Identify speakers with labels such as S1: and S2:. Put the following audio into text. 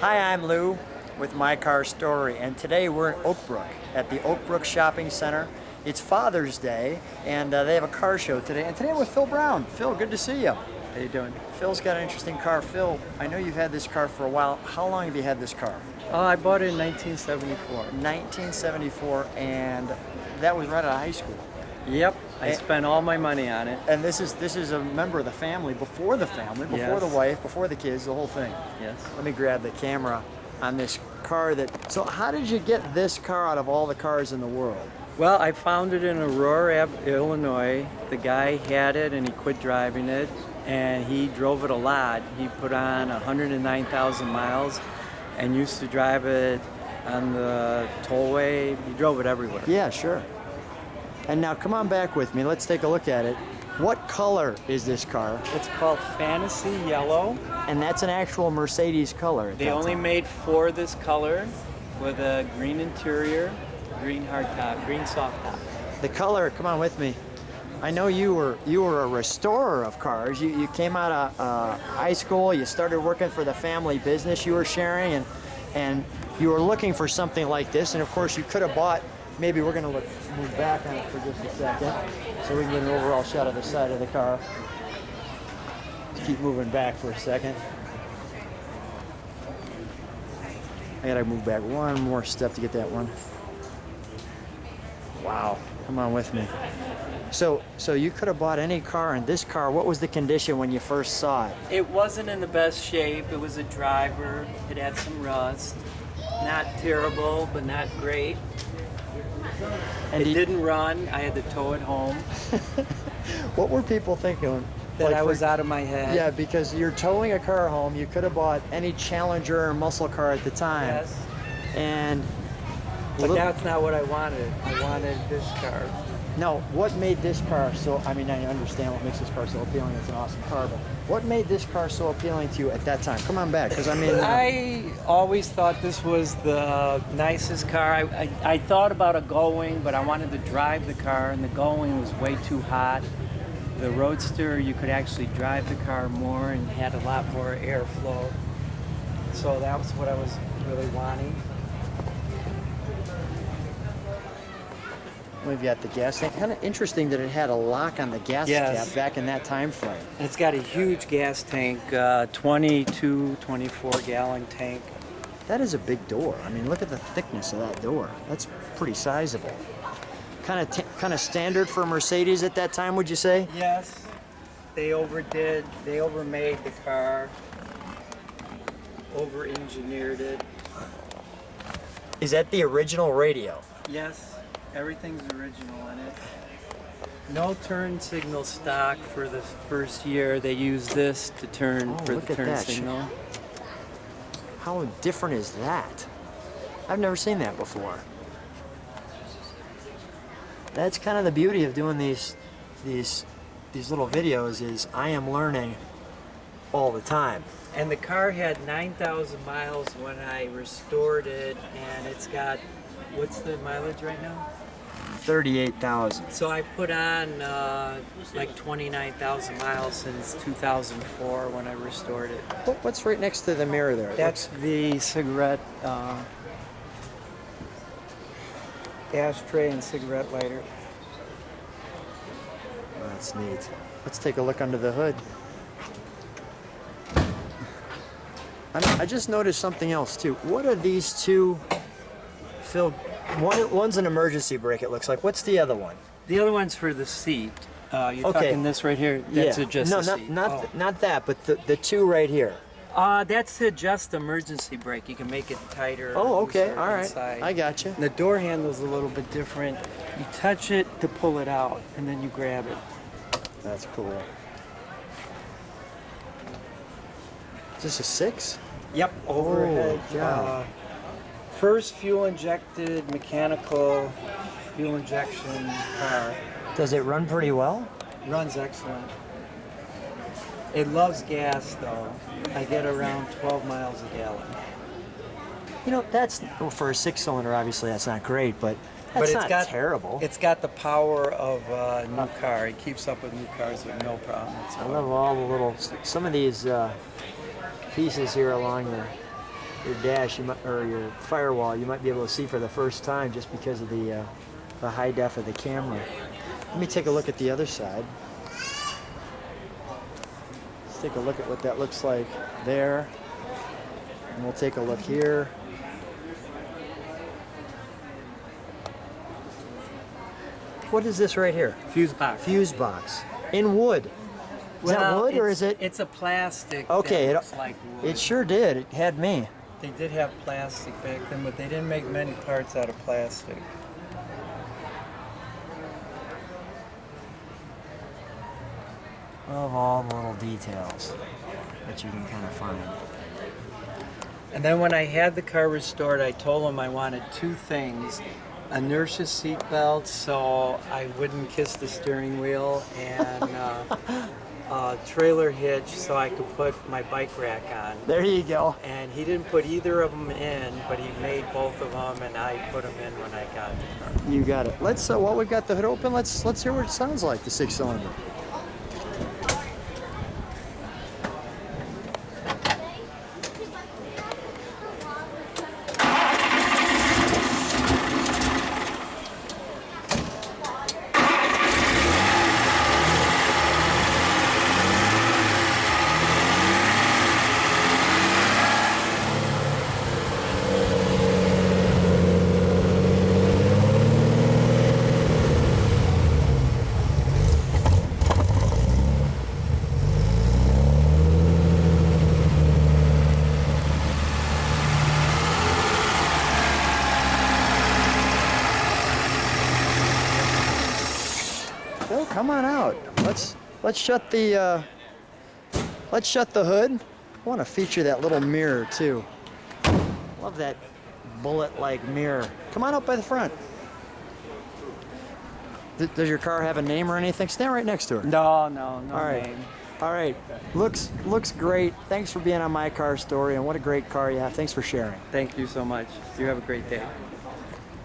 S1: Hi, I'm Lou with My Car Story, and today we're in Oakbrook at the Oakbrook Shopping Center. It's Father's Day, and they have a car show today. And today I'm with Phil Brown. Phil, good to see you.
S2: How you doing?
S1: Phil's got an interesting car. Phil, I know you've had this car for a while. How long have you had this car?
S2: I bought it in 1974.
S1: 1974, and that was right out of high school.
S2: Yep, I spent all my money on it.
S1: And this is a member of the family, before the
S2: Yes.
S1: wife, before the kids, the whole thing.
S2: Yes.
S1: Let me grab the camera on this car. So how did you get this car out of all the cars in the world?
S2: Well, I found it in Aurora, Illinois. The guy had it and he quit driving it, and he drove it a lot. He put on 109,000 miles and used to drive it on the tollway. He drove it everywhere.
S1: Yeah, sure. And now come on back with me. Let's take a look at it. What color is this car?
S2: It's called Fantasy Yellow.
S1: And that's an actual Mercedes color. At
S2: They
S1: that
S2: only
S1: time.
S2: made 4 this color with a green interior, green hardtop, green soft top.
S1: The color. Come on with me. I know you were a restorer of cars. You came out of high school. You started working for the family business you were sharing, and you were looking for something like this. And of course, you could have bought. Maybe we're going to move back on it for just a second so we can get an overall shot of the side of the car. Keep moving back for a second. I got to move back one more step to get that one. Wow, come on with me. So you could have bought any car, and this car, what was the condition when you first saw it?
S2: It wasn't in the best shape. It was a driver. It had some rust. Not terrible, but not great.
S1: And
S2: It didn't run. I had to tow it home.
S1: What were people thinking?
S2: That I was out of my head.
S1: Yeah, because you're towing a car home. You could have bought any Challenger or muscle car at the time.
S2: Yes.
S1: And
S2: But that's not what I wanted. I wanted this car.
S1: no, what made this car so? I mean, I understand what makes this car so appealing. It's an awesome car, but what made this car so appealing to you at that time? Come on back, because I mean,
S2: I always thought this was the nicest car. I thought about a Going, but I wanted to drive the car, and the Going was way too hot. The Roadster, you could actually drive the car more and had a lot more airflow. So that was what I was really wanting.
S1: we've got the gas tank. Kind of interesting that it had a lock on the gas
S2: Yes.
S1: cap back in that time frame.
S2: And it's got a huge gas tank, 22, 24-gallon tank.
S1: That is a big door. I mean, look at the thickness of that door. That's pretty sizable. Kind of standard for Mercedes at that time, would you say?
S2: Yes, they overmade the car, over-engineered it.
S1: Is that the original radio?
S2: Yes, everything's original in it. No turn signal stock for the first year. They use this to turn
S1: Oh,
S2: for
S1: look
S2: the
S1: at
S2: turn
S1: that.
S2: signal.
S1: How different is that? I've never seen that before. That's kind of the beauty of doing these little videos, is I am learning all the time.
S2: And the car had 9,000 miles when I restored it, and it's got, what's the mileage right now?
S1: 38,000.
S2: So I put on like 29,000 miles since 2004 when I restored it.
S1: What's right next to the mirror there?
S2: That's the cigarette ashtray and cigarette lighter.
S1: Oh, that's neat. Let's take a look under the hood. I just noticed something else too. What are these two, Phil? One's an emergency brake, it looks like. What's the other one?
S2: The other one's for the seat. You're
S1: Okay.
S2: talking this right here? That's
S1: yeah.
S2: adjust
S1: No,
S2: the seat.
S1: not that, but the two right here.
S2: That's to adjust emergency brake. You can make it tighter.
S1: Oh,
S2: or
S1: okay,
S2: looser
S1: all right.
S2: inside.
S1: I got you.
S2: The door handle's a little bit different. You touch it to pull it out, and then you grab it.
S1: That's cool. Is this a 6?
S2: Yep, overhead.
S1: Oh, yeah.
S2: First fuel-injected mechanical fuel injection car.
S1: Does it run pretty well?
S2: Runs excellent. It loves gas, though. I get around 12 miles a gallon.
S1: You know, that's, well, for a 6-cylinder, obviously that's not great, but that's not terrible.
S2: It's got the power of a new car. It keeps up with new cars with no problem.
S1: I love all the little, some of these pieces here along dash, or your firewall, you might be able to see for the first time just because of the high def of the camera. Let me take a look at the other side. Let's take a look at what that looks like there. And we'll take a look here. What is this right here?
S2: Fuse box.
S1: Fuse box. In wood. Is that wood or is it?
S2: It's a plastic.
S1: Okay,
S2: that looks like wood.
S1: it sure did. It had me.
S2: They did have plastic back then, but they didn't make many parts out of plastic.
S1: Of all the little details that you can kind of find.
S2: And then when I had the car restored, I told them I wanted two things. Inertia seat belts so I wouldn't kiss the steering wheel, and a trailer hitch so I could put my bike rack on.
S1: There you go.
S2: And he didn't put either of them in, but he made both of them, and I put them in when I got the car.
S1: You got it. Let's while we got the hood open, let's hear what it sounds like, the 6-cylinder. Phil, come on out. Let's shut the hood. I want to feature that little mirror too. Love that bullet-like mirror. Come on up by the front. Does your car have a name or anything? Stand right next to her.
S2: No
S1: All right.
S2: name.
S1: All right. Looks great. Thanks for being on My Car Story, and what a great car you have. Thanks for sharing.
S2: Thank you so much. You have a great day.